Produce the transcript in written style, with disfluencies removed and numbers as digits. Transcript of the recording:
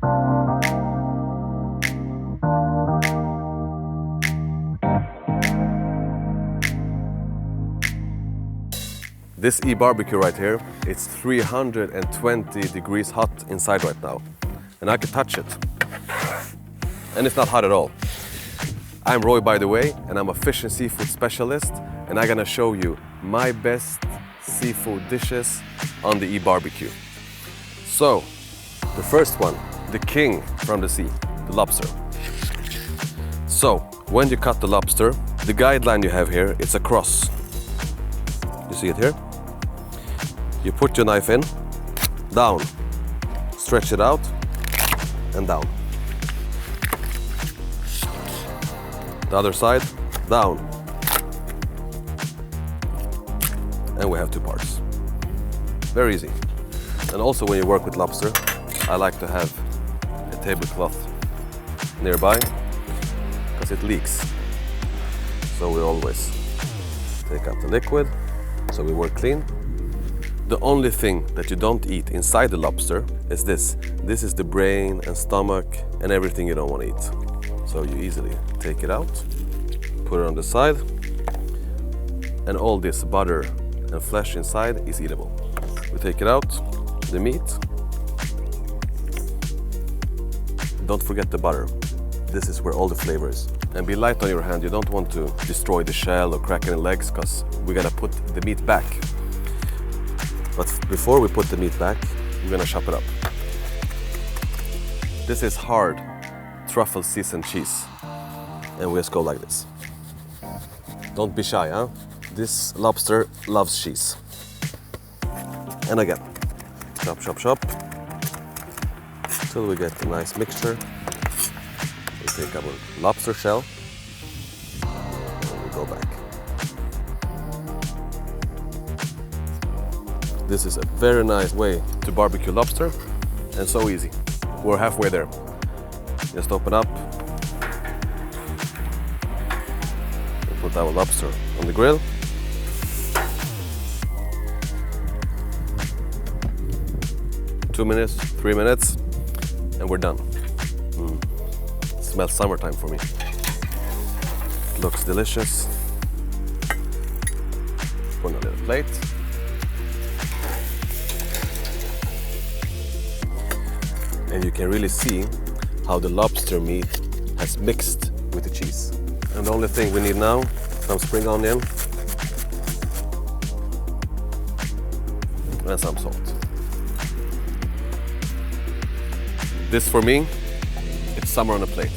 This eBBQ right here, it's 320 degrees hot inside right now. And I can touch it. And it's not hot at all. I'm Roy, by the way, and I'm a fish and seafood specialist, and I'm gonna show you my best seafood dishes on the eBBQ. So, the first one, the king from the sea, the lobster. So, when you cut the lobster, the guideline you have here, it's a cross. You see it here? You put your knife in, down, stretch it out, and down. The other side, down. And we have two parts. Very easy. And also when you work with lobster, I like to have a tablecloth nearby, because it leaks. So we always take out the liquid, so we work clean. The only thing that you don't eat inside the lobster is this. This is the brain and stomach and everything you don't want to eat. So you easily take it out, put it on the side, and all this butter and flesh inside is eatable. We take it out, the meat. Don't forget the butter. This is where all the flavor is. And be light on your hand. You don't want to destroy the shell or crack any legs, because we're gonna put the meat back. But before we put the meat back, we're gonna chop it up. This is hard truffle seasoned cheese. And we just go like this. Don't be shy, huh? This lobster loves cheese. And again, chop, chop, chop, till we get a nice mixture. We take our lobster shell, and we go back. This is a very nice way to barbecue lobster, and so easy. We're halfway there. Just open up, and put our lobster on the grill. Two minutes, 3 minutes, and we're done. It smells summertime for me. It looks delicious. Put on a little plate. And you can really see how the lobster meat has mixed with the cheese. And the only thing we need now, some spring onion and some salt. This for me, it's summer on a plate.